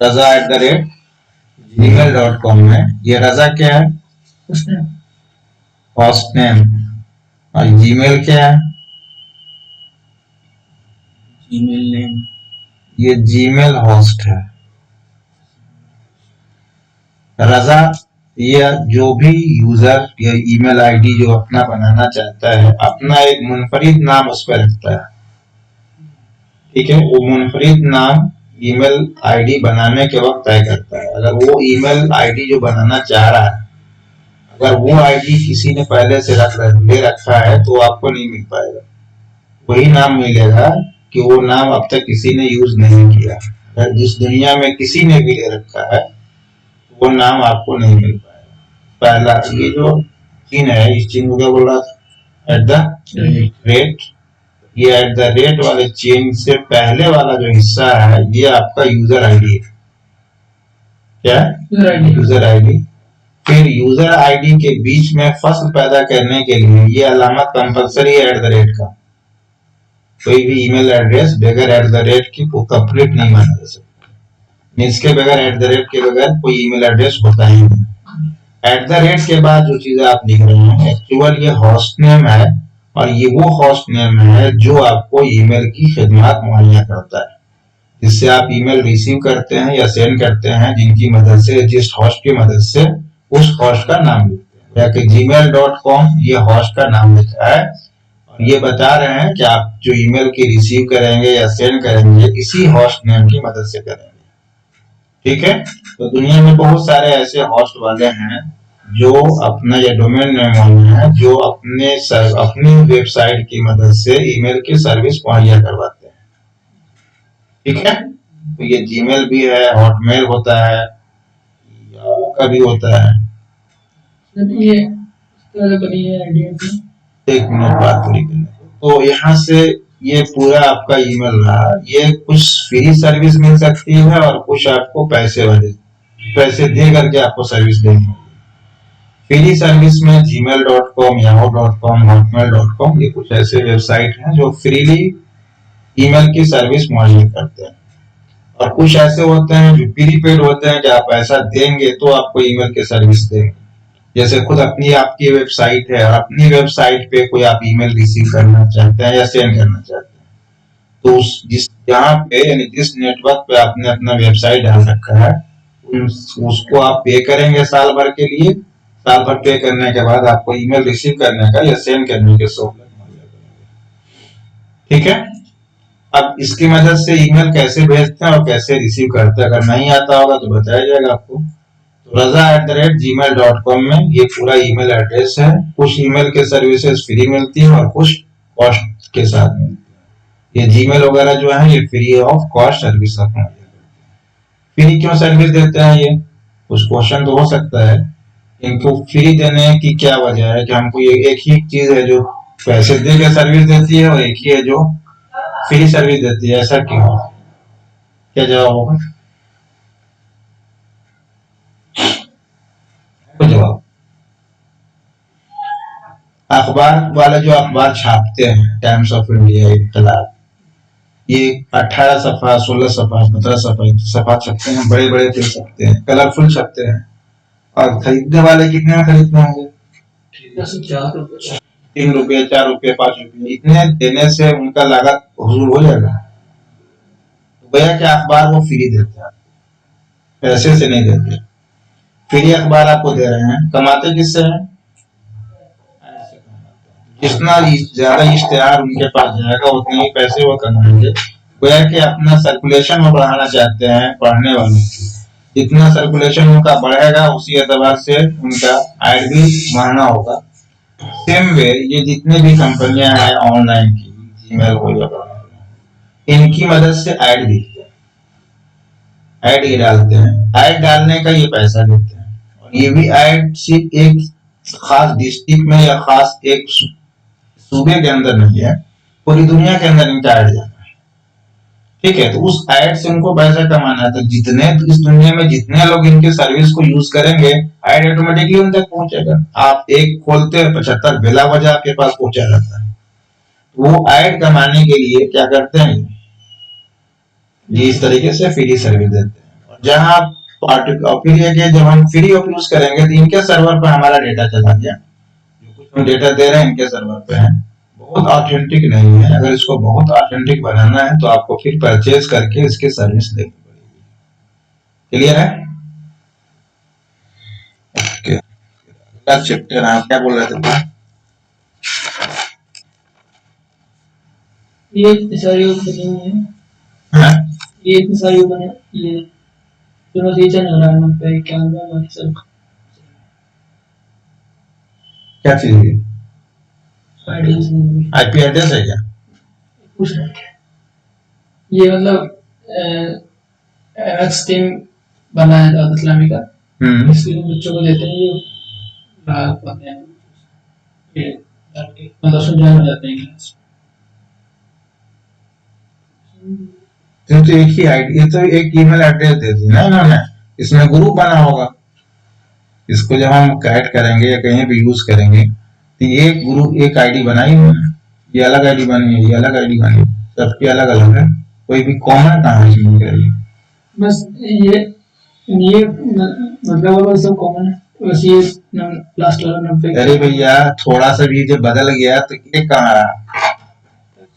raza@gmail.com में ये रजा क्या है? Host name. और जीमेल क्या है? Gmail name. ये जीमेल होस्ट है। रजा या जो भी यूजर या ईमेल आईडी जो अपना बनाना चाहता है, अपना एक मुनफरिद नाम उस पर रखता है। ठीक है, वो मुनफरिद नाम ईमेल आईडी बनाने के वक्त तय करता है। अगर वो ईमेल आईडी जो बनाना चाह रहा है, अगर वो आईडी किसी ने पहले से ले रखा है तो आपको नहीं मिल पाएगा। वही नाम मिलेगा कि वो नाम अब तक किसी ने यूज नहीं किया। अगर जिस दुनिया में किसी ने भी ले रखा है वो नाम आपको नहीं मिल पाएगा। पहला ये जो चिन्ह है, इस चिन्ह को क्या बोल रहा था? At the rate. ये एट द रेट वाले चिन्ह से पहले वाला जो हिस्सा है ये आपका यूजर आईडी है। क्या? User ID. फिर यूजर आईडी के बीच में फसल पैदा करने के लिए ये अलामत कंपलसरी है एट द रेट का। कोई भी ईमेल एड्रेस बगैर एट द रेट की को कंप्लीट नहीं माना जा सकता। इसके बगैर एट द रेट के बगैर कोई ईमेल एड्रेस होता ही नहीं। एट द रेट के बाद जो चीजें आप लिख रहे हैं एक्चुअल ये होस्ट नेम है, और ये वो होस्ट नेम है जो आपको ईमेल की खिदमत मुहैया करता है, जिससे आप ईमेल रिसीव करते हैं या सेंड करते हैं, जिनकी मदद से, जिस होस्ट की मदद से उस होस्ट का नाम लिखते हैं। या कि gmail.com ये होस्ट का नाम लिखा है, और ये बता रहे हैं कि आप जो ईमेल की रिसीव करेंगे या सेंड करेंगे इसी होस्ट नेम की मदद से करेंगे। ठीक है, तो दुनिया में बहुत सारे ऐसे होस्ट वाले हैं जो अपना ये डोमेन नेम वाले हैं जो अपनी वेबसाइट की मदद से ईमेल की सर्विस मुहैया करवाते हैं। ठीक है, तो ये जीमेल भी है, हॉटमेल होता है, याहू का भी होता है। एक मिनट बात पूरी करने। तो यहाँ से ये पूरा आपका ईमेल रहा। ये कुछ फ्री सर्विस मिल सकती है और कुछ आपको पैसे दे करके आपको सर्विस देनी होगी। फ्री सर्विस में gmail.com, yahoo.com, hotmail.com ये कुछ ऐसे वेबसाइट हैं जो फ्रीली ईमेल की सर्विस मुहैया करते हैं। और कुछ ऐसे होते हैं जो प्रीपेड होते हैं कि आप पैसा देंगे तो आपको ईमेल की सर्विस देंगे। जैसे खुद अपनी आपकी वेबसाइट है और अपनी वेबसाइट पे कोई आप ईमेल रिसीव करना चाहते हैं या सेंड करना चाहते हैं, तो जहाँ पे यानी जिस नेटवर्क पे आपने अपना वेबसाइट डाल रखा है उसको आप पे करेंगे साल भर के लिए। साल भर पे करने के बाद आपको ईमेल रिसीव करने का या सेंड करने के सहूलत मुहैया करेंगे। ठीक है, अब इसकी मदद से ईमेल कैसे भेजते हैं और कैसे रिसीव करते हैं, अगर नहीं आता होगा तो बताया जाएगा आपको। raza@gmail.com में ये पूरा ईमेल एड्रेस है। कुछ ईमेल के सर्विसेज फ्री मिलती है और कुछ कॉस्ट के साथ मिलती है। ये जीमेल वगैरह जो है ये फ्री ऑफ कॉस्ट सर्विस अपना। फ्री क्यों सर्विस देते हैं ये? कुछ क्वेश्चन तो हो सकता है, इनको फ्री देने की क्या वजह है कि हमको ये एक ही चीज है जो पैसे दे के सर्विस देती है और एक ही है जो फ्री सर्विस देती है, ऐसा क्यों? क्या जवाब होगा? जवाब, अखबार वाले जो अखबार छापते हैं, टाइम्स ऑफ इंडिया, इत्तेलात, ये 18 सफा, 16 सफा, 15 सफा छपते हैं, बड़े बड़े पेज छपते हैं, कलरफुल छपते हैं। और खरीदने वाले कितने में खरीदने होंगे? 3 रुपये, 4 रुपये, 5 रुपये, इतने देने से उनका लागत हुजूर हो जाएगा। तो भैया क्या अखबार वो फ्री देते हैं, पैसे से नहीं देते। फ्री अखबार आपको दे रहे हैं, कमाते किससे हैं? जितना ज्यादा इश्तेहार उनके पास जाएगा उतने ही पैसे वो कमाएंगे। गोया कि अपना सर्कुलेशन वो बढ़ाना चाहते हैं पढ़ने वालों की। जितना सर्कुलेशन उनका बढ़ेगा उसी एतबार से उनका ऐड भी बढ़ना होगा। सेम वे ये जितने भी कंपनियां हैं ऑनलाइन की, जीमेल हो या इनकी मदद से ऐड दिखते हैं, ऐड ये डालते हैं। ऐड डालने का ये पैसा देते हैं, और ये भी ऐड सिर्फ एक खास डिस्ट्रिक्ट में या खास एक सूबे के अंदर नहीं है, पूरी दुनिया के अंदर इनका ऐड जाना है। ठीक है, तो उस ऐड से उनको पैसा कमाना है। तो जितने इस दुनिया में जितने लोग इनके सर्विस को यूज करेंगे ऐड ऑटोमेटिकली उन तक पहुंचेगा। आप एक खोलते हैं 75 बेला वजह आपके पास पहुंचा जाता है। वो ऐड कमाने के लिए क्या करते हैं, ये इस तरीके से फ्री सर्विस देते हैं। और जहां आप फिर ये कि जब हम फ्री ऑफ यूज करेंगे तो इनके सर्वर पर हमारा डेटा चला गया, जो कुछ हम डेटा दे रहे हैं इनके सर्वर पे है, बहुत ऑथेंटिक नहीं है। अगर इसको बहुत ऑथेंटिक बनाना है तो आपको फिर परचेज करके इसकी सर्विस देखनी पड़ेगी। क्लियर है? ओके, अगला चैप्टर आप क्या बोल रहे थे? ये इतनी सारी बनी हुई है, हाँ? ये इतनी सारी बने, ये दोनों रीजन हो रहा है वहाँ पे, क्या हुआ बाकी सब क्या चीज है? आईडीज नहीं आईपी एड्रेस है क्या? पूछ रहे हैं। ये मतलब एक्स टीम बना है दावत इस्लामी का, इसके लिए बच्चों को देते हैं, ये लाभ पाते हैं, ये ताकि मतलब ज्वाइन हो जाते हैं क्लास। तो एक ही आईडी, ये तो एक ईमेल एड्रेस दे दी ना इन्होंने, इसमें ग्रुप बना होगा। इसको जब हम कैट करेंगे या कहीं भी यूज करेंगे तो एक ग्रुप, एक आईडी बनाई उन्होंने, ये अलग आईडी बनी है, ये अलग आईडी बनी है, सबकी अलग अलग है, कोई भी कॉमन कहाँ है इसमें करिए। बस ये मतलब वो सब कॉमन है, बस ये लास्ट वाला नंबर पे। अरे भैया थोड़ा सा भी जब बदल गया तो ये कहाँ रहा?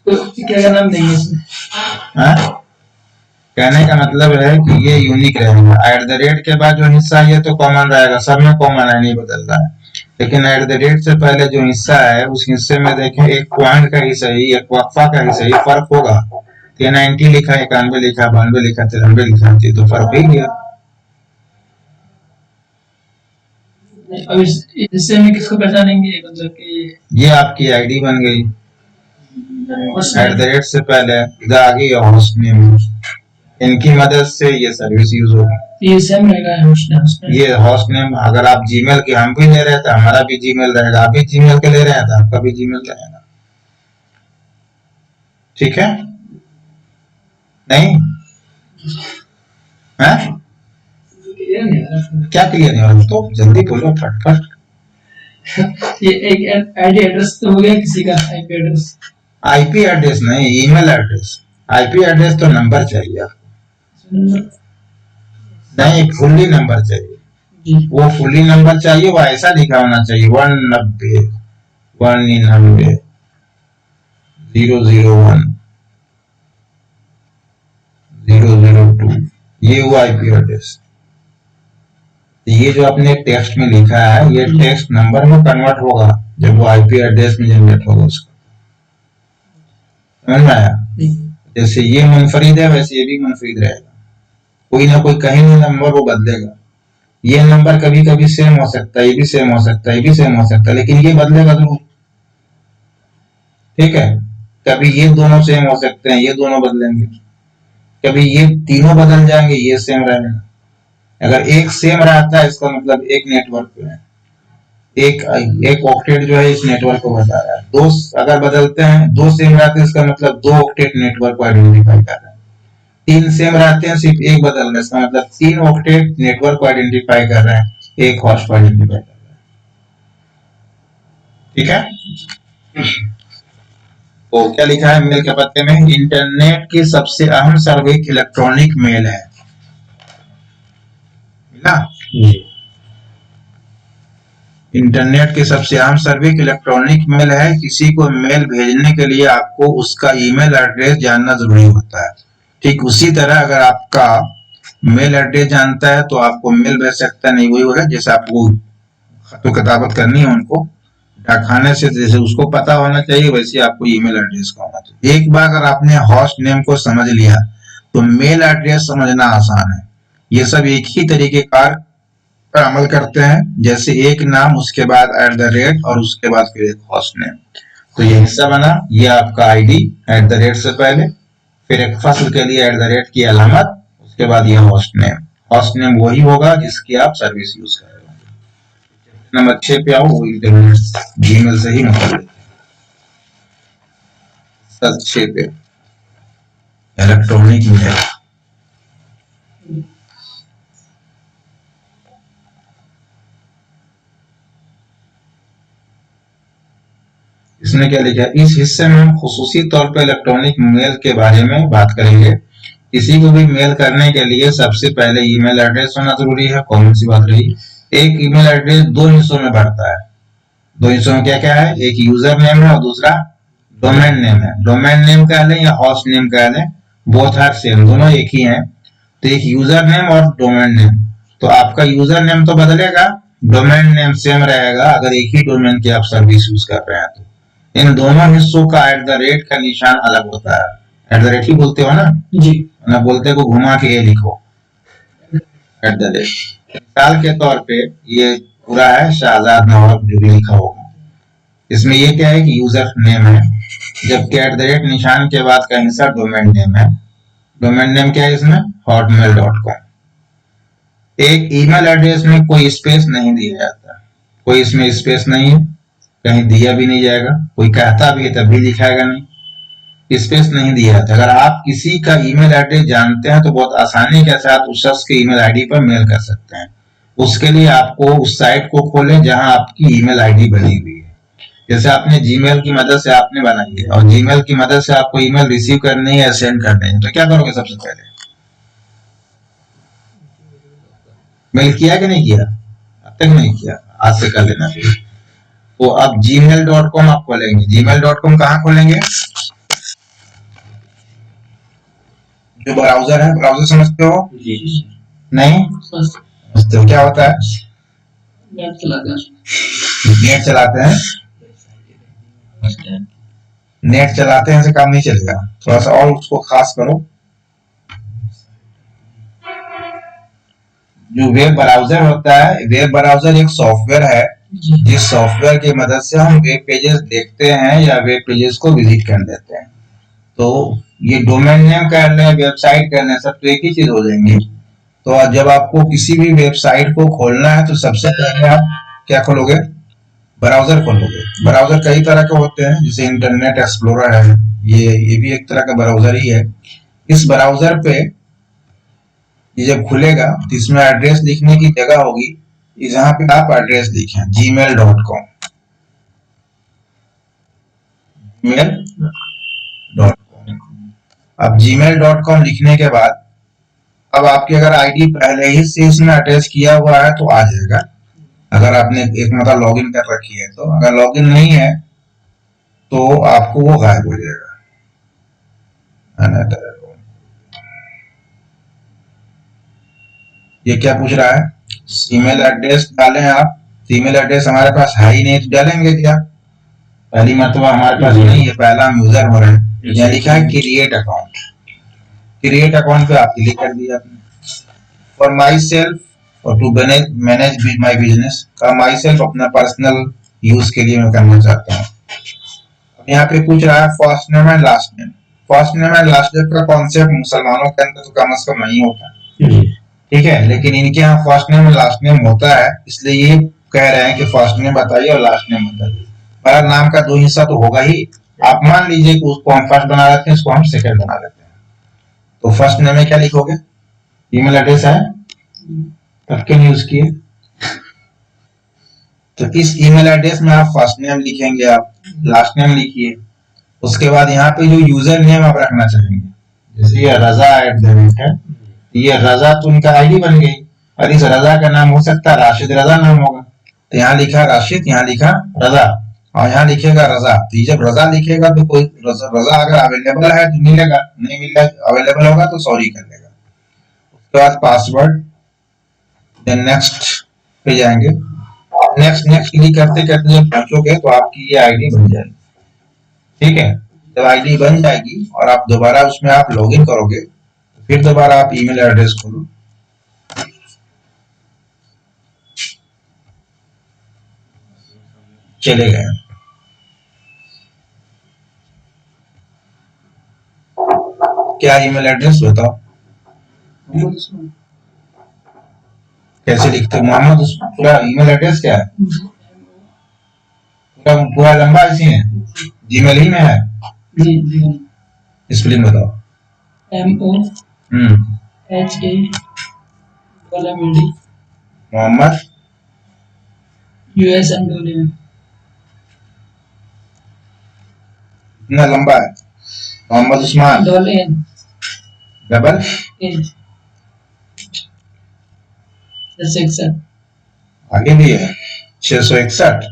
तो क्या नाम देंगे इसमें? हाँ? कहने का मतलब है कि ये यूनिक रहेगा। एट द रेट के बाद जो हिस्सा है ये तो कॉमन रहेगा, सब में कॉमन है, नहीं बदल रहा है, लेकिन एट द रेट से पहले जो हिस्सा है उस हिस्से में देखें, एक पॉइंट का ही सही, एक वक्फा का ही सही फर्क होगा। 90 लिखा, 91 लिखा, 92 लिखा, 93 लिखा, तो फर्क ही गया। अब इस हिस्से में किसको पहचानेंगे, मतलब कि ये आपकी आईडी बन गई एट द रेट से पहले, इधर आ गई होस्ट नेम, इनकी मदद से ये सर्विस यूज होगी। ये सेम रहेगा होस्ट नेम, ये होस्ट नेम अगर आप जीमेल के हम भी ले रहे थे, हमारा भी जीमेल रहेगा, आप भी जीमेल के ले रहे हैं तो आपका भी जीमेल रहेगा। ठीक है? नहीं है? क्या क्लियर नहीं हो रहा? तो जल्दी बोलो फटफट। ये एक आईडी एड्रेस तो हो गया किसी का, आईपी एड्रेस। आईपी एड्रेस नहीं, ईमेल एड्रेस। आईपी एड्रेस तो नंबर चाहिए आपको, नहीं फुल्ली नंबर चाहिए। वो फुल्ली नंबर चाहिए, वो ऐसा लिखा होना चाहिए 190 199 001 002, ये वो आईपी एड्रेस। ये जो आपने टेक्स्ट में लिखा है ये टेक्स्ट नंबर में कन्वर्ट होगा जब वो आईपी एड्रेस में जनरेट होगा उसका। समझ में आया? जैसे ये मुनफरिद है वैसे ये भी मुनफरिद रहेगा, कोई ना कोई कहीं ना नंबर वो बदलेगा। ये नंबर कभी कभी सेम हो सकता है, ये भी सेम हो सकता है, ये भी सेम हो सकता है, लेकिन ये बदलेगा जरूर। ठीक है? कभी ये दोनों सेम हो सकते हैं, ये दोनों बदलेंगे, कभी ये तीनों बदल जाएंगे, ये सेम रहेगा। अगर एक सेम रहता है इसका मतलब एक नेटवर्क पे है, एक ऑक्टेट जो है इस नेटवर्क को बता रहा है। दो अगर बदलते हैं, दो सेम रहते हैं इसका मतलब दो ऑक्टेट नेटवर्क को आइडेंटिफाई कर रहे हैं। तीन सेम रहते हैं सिर्फ एक बदल रहा है, इसका मतलब तीन ऑक्टेट नेटवर्क को आइडेंटिफाई कर रहे हैं, एक होस्ट को आइडेंटिफाई कर रहे हैं। ठीक है? तो क्या लिखा है मेल के पत्ते में? इंटरनेट की सबसे अहम सर्विस इलेक्ट्रॉनिक मेल है ना? इंटरनेट की सबसे अहम सर्विस इलेक्ट्रॉनिक मेल है। किसी को मेल भेजने के लिए आपको उसका ईमेल एड्रेस जानना जरूरी होता है। ठीक उसी तरह अगर आपका मेल एड्रेस जानता है तो आपको मेल भेज सकता है। नहीं वही होगा जैसे आपको खतो किताबत करनी है उनको डाकखाने से, जैसे उसको पता होना चाहिए वैसे आपको ईमेल एड्रेस का होना चाहिए। एक बार अगर आपने होस्ट नेम को समझ लिया तो मेल एड्रेस समझना आसान है। ये सब एक ही तरीके कार पर अमल करते हैं, जैसे एक नाम उसके बाद एट द रेट और उसके बाद फिर एक होस्ट नेम। तो ये हिस्सा बना, ये आपका आईडी एट द रेट से पहले, फिर एक फसल के लिए एट द रेट की अलामत, उसके बाद ये होस्ट नेम। होस्ट नेम वही होगा जिसकी आप सर्विस यूज कर रहे हो। नंबर 6 पे आओ, वो इंटरनेट जीमेल से ही मतलब 6 पे इलेक्ट्रॉनिक मेल। इसने क्या लिखा है? इस हिस्से में हम खुसूसी तौर पर इलेक्ट्रॉनिक मेल के बारे में बात करेंगे। किसी को भी मेल करने के लिए सबसे पहले ईमेल एड्रेस होना जरूरी है, कॉमन सी बात रही। एक ईमेल एड्रेस दो हिस्सों में बढ़ता है। दो हिस्सों में क्या क्या है, एक यूजर नेम है और दूसरा डोमेन नेम है। डोमेन नेम कह लें या होस्ट नेम कह लें, बोथ आर सेम, दोनों एक ही हैं। तो एक यूजर नेम और डोमेन नेम, तो आपका यूजर नेम तो बदलेगा, डोमेन नेम सेम रहेगा अगर एक ही डोमेन की आप सर्विस यूज कर रहे हैं तो। इन दोनों हिस्सों का @ का निशान अलग होता है। @ ही बोलते हो ना जी, ना, बोलते को घुमा के ए लिखो @ मिसाल के तौर पे ये पूरा है शाहजाद नवाब जो भी लिखा होगा, इसमें ये क्या है कि यूजर नेम है, जबकि @ निशान के बाद का हिस्सा डोमेन नेम है। डोमेन नेम क्या है इसमें, hotmail.com। एक ईमेल एड्रेस में कोई स्पेस नहीं दिया जाता, कोई इसमें स्पेस नहीं है, कहीं दिया भी नहीं जाएगा, कोई कहता भी है तब भी दिखाएगा नहीं, स्पेस नहीं दिया जाता। अगर आप किसी का ईमेल एड्रेस जानते हैं तो बहुत आसानी के साथ उस शख्स के ईमेल आईडी पर मेल कर सकते हैं। उसके लिए आपको उस साइट को खोलें जहां आपकी ईमेल आईडी बनी हुई है। जैसे आपने जीमेल की मदद से आपने बनाई है और जीमेल की मदद से आपको ईमेल रिसीव करनी है या सेंड करनी है, तो क्या करोगे सबसे पहले, मेल किया कि नहीं किया, अब तक नहीं किया, आज से कर लेना चाहिए। तो अब gmail.com आप खोलेंगे। gmail.com कहाँ खोलेंगे, जो ब्राउजर है, ब्राउजर समझते हो जी नहीं समझते हो, क्या होता है, नेट चलाते हैं, नेट चलाते हैं, नेट चलाते हैं से काम नहीं चलेगा, थोड़ा सा और उसको खास करो। जो वेब ब्राउजर होता है, वेब ब्राउजर एक सॉफ्टवेयर है जिस सॉफ्टवेयर की मदद से हम वेब पेजेस देखते हैं या वेब पेजेस को विजिट कर लेते हैं। तो ये डोमेन नेम कर लें, वेबसाइट कर लें, सब तो एक ही चीज हो जाएंगे। तो जब आपको किसी भी वेबसाइट को खोलना है तो सबसे पहले आप क्या खोलोगे, ब्राउजर खोलोगे। ब्राउजर कई तरह के होते हैं, जैसे इंटरनेट एक्सप्लोरर है, ये भी एक तरह का ब्राउजर ही है। इस ब्राउजर पे ये जब खुलेगा तो इसमें एड्रेस लिखने की जगह होगी, जहां पे आप एड्रेस लिखें gmail.com, gmail.com। अब gmail.com लिखने के बाद अब आपकी अगर आईडी पहले ही से इसमें अटैच किया हुआ है तो आ जाएगा, अगर आपने एक मतलब लॉगिन कर रखी है तो। अगर लॉगिन नहीं है तो आपको वो गायब हो जाएगा। ये क्या पूछ रहा है, ईमेल एड्रेस डालें आप, ईमेल एड्रेस हमारे पास है ही नहीं तो डालेंगे क्या, पहली मरतबा हमारे पास नहीं है, पहला हम यूजर हो रहे हैं। यहाँ लिखा है क्रिएट अकाउंट, क्रिएट अकाउंट पे आप क्लिक कर दिया आपने। फॉर माई सेल्फ और टू मैनेज माई बिजनेस का, माई सेल्फ अपना पर्सनल यूज के लिए मैं करना चाहता हूँ। अब यहाँ पे पूछ रहा है first name and last name. First name and last name का कॉन्सेप्ट मुसलमानों के अंदर तो कम से कम नहीं होता, ठीक है, लेकिन इनके यहाँ फर्स्ट नेम और लास्ट नेम होता है, इसलिए ये कह रहे हैं कि फर्स्ट नेम बताइए और लास्ट नेम बताइए। हमारा नाम का दो हिस्सा तो होगा ही, आप मान लीजिए कि उसको हम फर्स्ट बना लेते हैं, इसको हम सेकंड बना लेते हैं। तो फर्स्ट नेम में क्या लिखोगे, ईमेल एड्रेस है तब क्यों यूज किए, तो इस ईमेल एड्रेस में आप फर्स्ट नेम लिखेंगे, आप लास्ट नेम लिखिए। उसके बाद यहाँ पे जो यूजर नेम आप रखना चाहेंगे, जैसे ये रजा @ है, ये रजा तो उनका आईडी बन गई, और इस रजा का नाम हो सकता है राशिद रजा नाम होगा, तो यहाँ लिखा राशिद, यहाँ लिखा रजा, और यहाँ लिखेगा रजा। तो ये जब रजा लिखेगा तो कोई रजा अगर अवेलेबल है तो मिलेगा, नहीं मिलेगा अवेलेबल होगा तो सॉरी कर लेगा। उसके बाद पासवर्ड, देन नेक्स्ट पे जाएंगे, नेक्स्ट नेक्स्ट क्लिक करते करते जब पहुंचोगे तो आपकी ये आईडी बन जाएगी, ठीक है। जब आईडी बन जाएगी और आप दोबारा उसमें आप लॉगिन करोगे, फिर दोबारा आप ईमेल एड्रेस खोलो, चले गए। क्या ईमेल एड्रेस बताओ, कैसे लिखते हो, मोहम्मद उस्मान, पूरा ईमेल एड्रेस क्या है, पूरा लंबा इसी है, जीमेल ही में है, स्पेलिंग बताओ, MOHAMMD मोहम्मद USM इतना लंबा है, मोहम्मद उस्मान, $N डबल 661 आगे भी है 661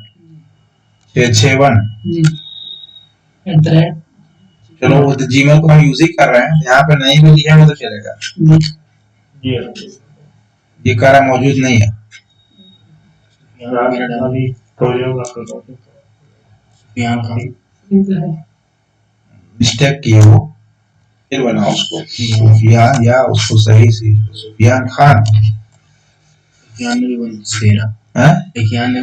661 जी @ चलो वो तो जीमेल को हम यूज ही कर रहे हैं, यहाँ पे नहीं भी लिया है तो चलेगा। जी ये कारा मौजूद नहीं है, मिस्टेक किए हो, फिर बनाओ उसको सुफियान या उसको सही से सुफियान खान। 91 हैं 91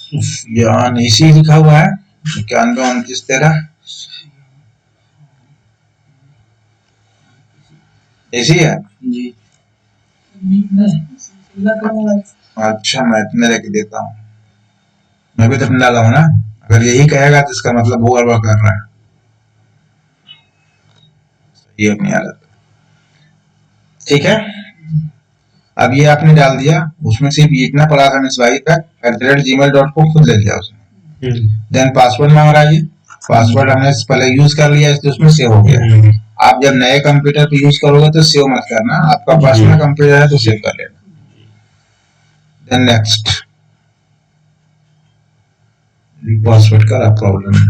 सुफियान इसी लिखा हुआ है 91 29 13 ऐसी है। जी अच्छा मैं इतने लेके देता हूँ, मैं भी तो अपने डाला हूँ ना, अगर यही कहेगा तो इसका मतलब वो गड़बड़ कर रहा है। ये अपनी हालत ठीक है। अब ये आपने डाल दिया, उसमें सिर्फ इतना पड़ा था मिसवाई तक @gmail.com खुद ले लिया उसने। देन पासवर्ड मांग रहा है, ये पासवर्ड हमने पहले यूज कर लिया इसलिए उसमें सेव हो गया। आप जब नए कंप्यूटर पे यूज करोगे तो सेव मत करना, आपका पर्सनल कंप्यूटर है तो सेव कर लेना। देन नेक्स्ट, पासवर्ड का प्रॉब्लम है।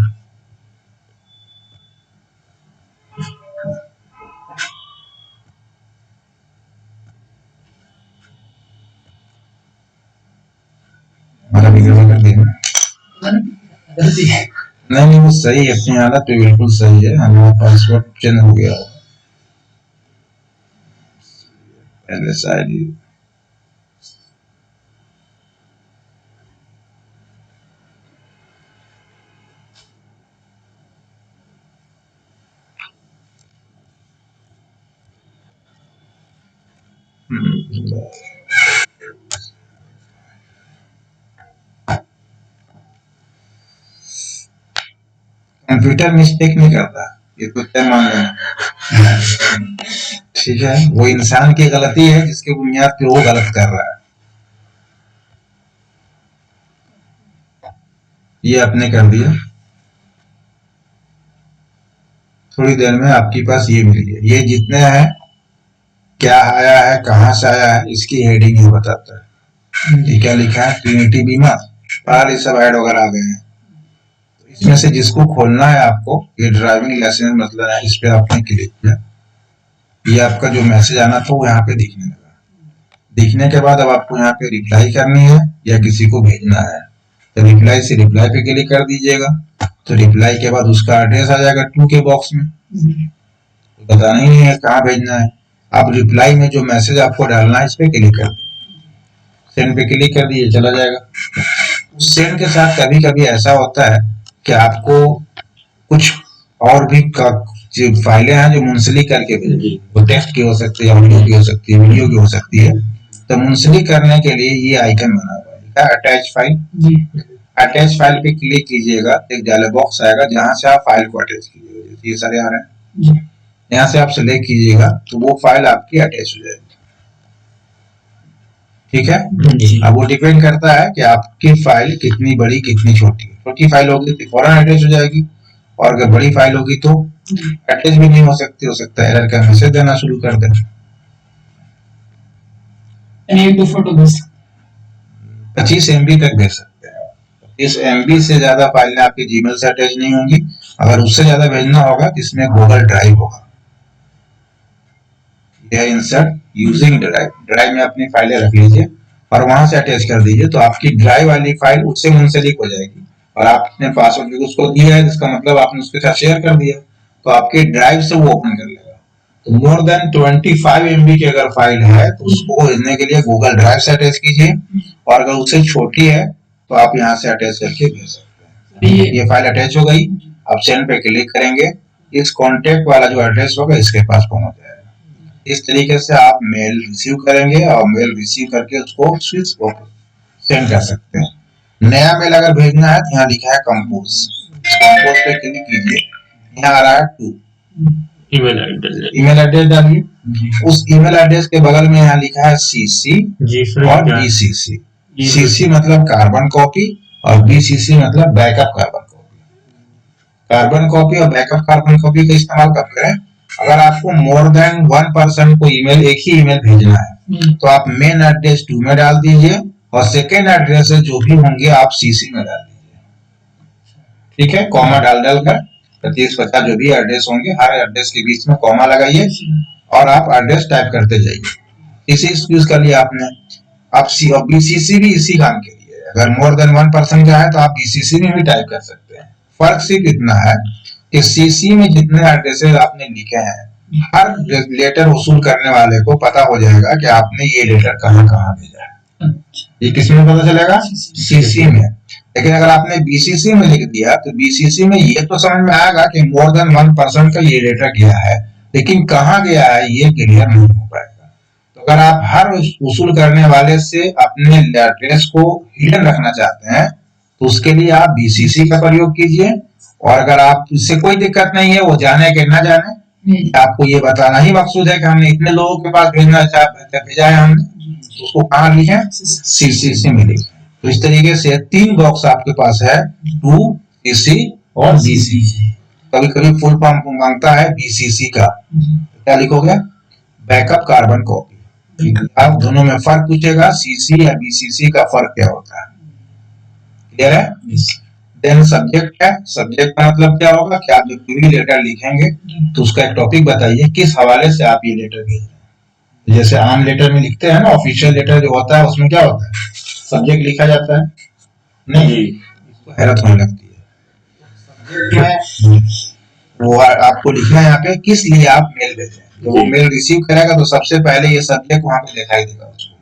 हमारा भी गड़बड़ कर दिया। नहीं वो सही है, अपनी हालत तो बिल्कुल सही है, हमारा पासवर्ड चेंज हो गया पहले शायद ही। कंप्यूटर मिस्टेक नहीं करता, ये तो तय मान लेना। ठीक है, वो इंसान की गलती है जिसके बुनियाद पे वो गलत कर रहा है। ये आपने कर दिया, थोड़ी देर में आपके पास ये मिल गया। ये जितने हैं, क्या आया है, कहाँ से आया है, इसकी हेडिंग ये बताता है। ये क्या लिखा है, ट्रिनिटी बीमा, बाहर ये सब ऐड वगैरह आ गए हैं। इसमें से जिसको खोलना है आपको, ये ड्राइविंग लाइसेंस मतलब है, इस पे आपने क्लिक किया, ये आपका जो मैसेज आना था वो यहाँ पे दिखने लगा। दिखने के बाद अब आपको यहाँ पे रिप्लाई करनी है या किसी को भेजना है, तो रिप्लाई से रिप्लाई पे क्लिक कर दीजिएगा। तो रिप्लाई के बाद उसका एड्रेस आ जाएगा 2 के बॉक्स में, तो बताना ही नहीं है कहाँ भेजना है। अब रिप्लाई में जो मैसेज आपको डालना है इस पे क्लिक कर दीजिए, सेंड पे क्लिक कर दीजिए, चला जाएगा। उस सेंड के साथ कभी कभी ऐसा होता है कि आपको कुछ और भी जो फाइलें हैं जो मुंसलिक करके भेजी, वो टेक्स्ट की हो सकती है, ऑडियो की हो सकती है, वीडियो की हो सकती है। तो मुंसलिक करने के लिए ये आइकन बना हुआ है अटैच फाइल। अटैच फाइल पे क्लिक कीजिएगा, एक डायलॉग बॉक्स आएगा जहां से आप फाइल को अटैच कीजिएगा। ये सारे आ रहे हैं, यहाँ से आप सेलेक्ट कीजिएगा तो वो फाइल आपकी अटैच हो जाएगी। ठीक है, अब वो डिपेंड करता है कि आपकी फाइल कितनी बड़ी कितनी छोटी है। छोटी फाइल होगी तो फौरन अटैच हो जाएगी, और अगर बड़ी फाइल होगी तो अटैच भी नहीं हो सकती, हो सकता है एरर का मैसेज देना शुरू कर दे। 25 MB तक भेज सकते हैं। 25 MB से ज्यादा फाइलें आपके जीमेल से अटैच नहीं होंगी। अगर उससे ज्यादा भेजना होगा तो इसमें गूगल ड्राइव होगा, यह इंसर्ट यूजिंग ड्राइव, ड्राइव में अपनी फाइलें रख लीजिए और वहां से अटैच कर दीजिए, तो आपकी ड्राइव वाली फाइल उससे मुंसलिक हो जाएगी। और आपने पासवर्ड भी उसको दिया है, जिसका मतलब आपने उसके साथ शेयर कर दिया, तो आपके ड्राइव से वो ओपन कर लेगा। तो मोर देन 25 MB की अगर फाइल है तो उसको भेजने के लिए गूगल ड्राइव से अटैच कीजिए, और अगर उससे छोटी है तो आप यहाँ से अटैच करके भेज सकते हैं। ये फाइल अटैच हो गई, आप सेंड पे क्लिक करेंगे, इस कॉन्टेक्ट वाला जो एड्रेस होगा इसके पास पहुंच जाएगा। इस तरीके से आप मेल रिसीव करेंगे और मेल रिसीव करके उसको स्विच सेंड कर सकते हैं। नया मेल अगर भेजना है तो यहाँ लिखा है कंपोज, कंपोज पे क्लिक कीजिए, यहाँ आ रहा है 2, ईमेल एड्रेस। ईमेल एड्रेस डालिए। जी उस ईमेल एड्रेस के बगल में यहाँ लिखा है सीसी जी सर, और क्या बीसीसी। ये सीसी मतलब कार्बन कॉपी और बीसीसी मतलब backup carbon copy. Carbon copy और बैकअप कार्बन कॉपी का इस्तेमाल कब करें? अगर आपको मोर देन 1 पर्सन को ईमेल, एक ही ईमेल भेजना है, तो आप मेन एड्रेस 2 में डाल दीजिए और सेकेंड एड्रेस जो भी होंगे आप सीसी में डाल दीजिए। ठीक है, कॉमा डाल डालकर 35-50 जो भी एड्रेस होंगे हर एड्रेस के बीच में कॉमा लगाइए और आप एड्रेस टाइप करते जाइए। इसी यूज कर लिया आपने। आप बीसीसी भी इसी काम के लिए, अगर मोर देन 1 पर्सन का है तो आप बीसीसी में भी टाइप कर सकते हैं। फर्क सिर्फ इतना है कि सीसी में जितने एड्रेसेस आपने लिखे हैं, हर लेटर वसूल करने वाले को पता हो जाएगा कि आपने ये लेटर कहाँ कहाँ भेजा है। ये किस में पता चलेगा? सीसी में। लेकिन अगर आपने बीसीसी में लिख दिया तो बीसीसी में ये तो समझ में आएगा कि मोर देन 1 पर्सन का ये लेटर गया है, लेकिन कहाँ गया है ये क्लियर नहीं हो पाएगा। तो अगर आप हर वसूल करने वाले से अपने एड्रेस को हिडन रखना चाहते हैं तो उसके लिए आप बीसीसी का प्रयोग कीजिए। और अगर आप इससे कोई दिक्कत नहीं है, वो जाने के ना जाने, आपको ये बताना ही मकसूद है कि हमने इतने लोगों के पास भेजा है हमने, तो उसको कहाँ लिखे? सीसी में लिखे। तो इस तरीके से 3 बॉक्स आपके पास है, टू, सीसी और बीसीसी। कभी कभी फुल फॉर्म मांगता है बीसीसी का, क्या लिखोगे? Backup carbon copy. आप दोनों में फर्क पूछेगा, सीसी या बीसीसी का फर्क क्या होता है? क्लियर है? देन सब्जेक्ट है। सब्जेक्ट का मतलब क्या होगा कि आप जब कोई लेटर लिखेंगे तो उसका एक टॉपिक बताइए, किस हवाले से आप ये लेटर भेज रहे हैं। जैसे आम लेटर में लिखते हैं ना, ऑफिशियल लेटर जो होता है उसमें क्या होता है? सब्जेक्ट लिखा जाता है नहीं? हैरत होने लगती है। वो आपको लिखना है यहाँ पे किस लिए आप मेल भेजें। जब वो मेल रिसीव करेगा तो सबसे पहले ये सब्जेक्ट वहां पे दिखाई देगा उसको।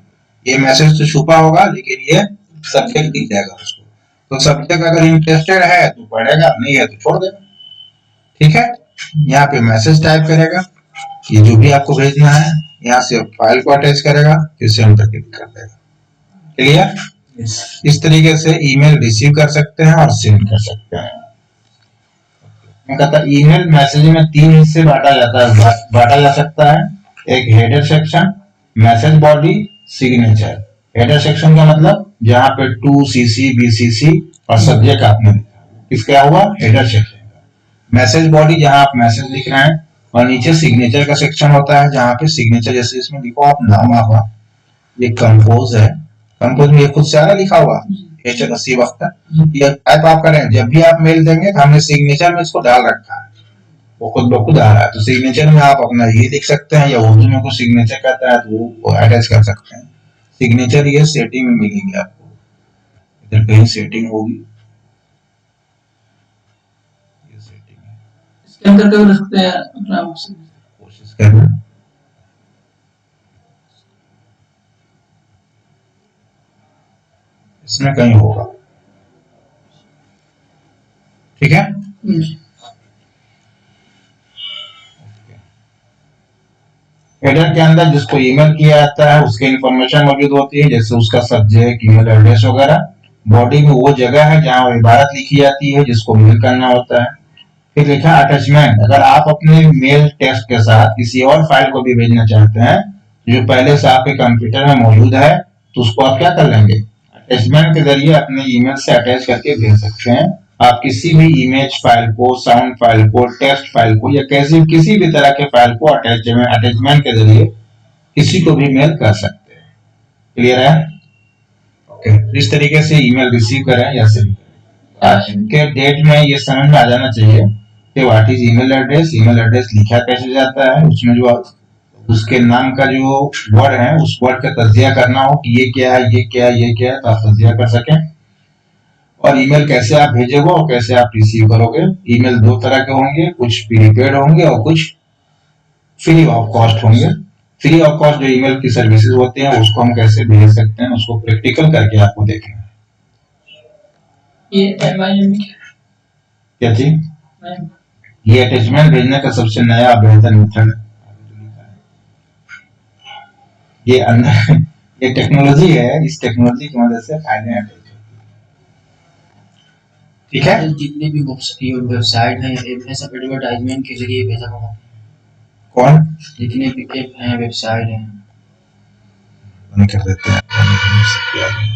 ये मैसेज तो छुपा होगा लेकिन ये सब्जेक्ट दिख जाएगा उसको। तो सब्जेक्ट अगर इंटरेस्टेड है तो पढ़ेगा, नहीं है तो छोड़ देगा। ठीक है, यहाँ पे मैसेज टाइप करेगा, ये जो भी आपको भेजना है, यहाँ से फाइल को अटैच करेगा, फिर सेंड पर क्लिक कर देगा। क्लियर? इस तरीके से ईमेल रिसीव कर सकते हैं और सेंड कर सकते हैं। मैं कहता ईमेल मैसेज में 3 हिस्से बांटा जा सकता है। एक header section, message body, signature. Header section का मतलब जहाँ पे टू, सीसी, बीसीसी और सब्जेक्ट आपने लिखा, इसका हुआ हेडर सेक्शन। मैसेज बॉडी जहाँ आप मैसेज लिख रहे हैं, और नीचे सिग्नेचर का सेक्शन होता है जहाँ पे सिग्नेचर, जैसे इसमें लिखो आप नाम आपका, ये कंपोज है, कंपोज में ये खुद से आ रहा लिखा हुआ HC वक्त ये टाइप आप करें। जब भी आप मेल देंगे तो हमने सिग्नेचर में इसको डाल रखा है, वो खुद ब खुद आ रहा है। तो सिग्नेचर में आप अपना ये लिख सकते हैं, या उर्दू में कुछ सिग्नेचर कहता है तो वो अटैच कर सकते हैं। सिग्नेचर ये सेटिंग में मिलेगी आपको, इधर कहीं सेटिंग होगी, ये सेटिंग है, इसके अंदर कभी रख सकते हैं अपना कोशिश करना। इसमें कहीं होगा। ठीक है, हेडर के अंदर जिसको ईमेल किया जाता है उसकी इंफॉर्मेशन मौजूद होती है, जैसे उसका सब्जेक्ट, ईमेल एड्रेस वगैरह। बॉडी में वो जगह है जहाँ वो इबारत लिखी जाती है जिसको मेल करना होता है। फिर लिखा अटैचमेंट, अगर आप अपने मेल टेक्स्ट के साथ किसी और फाइल को भी भेजना चाहते हैं जो पहले से आपके कंप्यूटर में मौजूद है, तो उसको आप क्या कर लेंगे? अटैचमेंट के जरिए अपने ईमेल से अटैच करके भेज सकते हैं। आप किसी भी इमेज फाइल को, साउंड फाइल को, टेक्स्ट फाइल को, या किसी भी तरह के फाइल को अटैचमेंट के जरिए किसी को भी मेल कर सकते हैं। क्लियर है? ओके, इस तरीके से ईमेल रिसीव करें या सेंड करें। आज के डेट में ये समझ में आ जाना चाहिए कि what is email address, email address लिखा कैसे जाता है, उसमें जो उसके नाम का जो वर्ड है उस वर्ड का तज्जिया करना हो कि ये क्या है, ये क्या है, ये क्या है, तो आप तज्जिया कर सकें। और ईमेल कैसे आप भेजोगे और कैसे आप रिसीव करोगे। ईमेल 2 तरह के होंगे, कुछ प्रीपेड होंगे और कुछ फ्री ऑफ कॉस्ट होंगे। फ्री ऑफ कॉस्ट जो ईमेल की सर्विसेज होती हैं उसको हम कैसे भेज सकते हैं, उसको प्रैक्टिकल करके आपको देखना है। ये MIM क्या चीज? ये अटैचमेंट भेजने का सबसे नया बेहतर मेथड है। ये अंदर ये टेक्नोलॉजी है, इस टेक्नोलॉजी की मदद से फायदे हैं। ठीक है, जितने भी वेबसाइट हैं सब एडवर्टाइजमेंट के जरिए पैसा कमाते हैं। कौन जितने भी ऐप हैं, वेबसाइट हैं, बंद कर देते हैं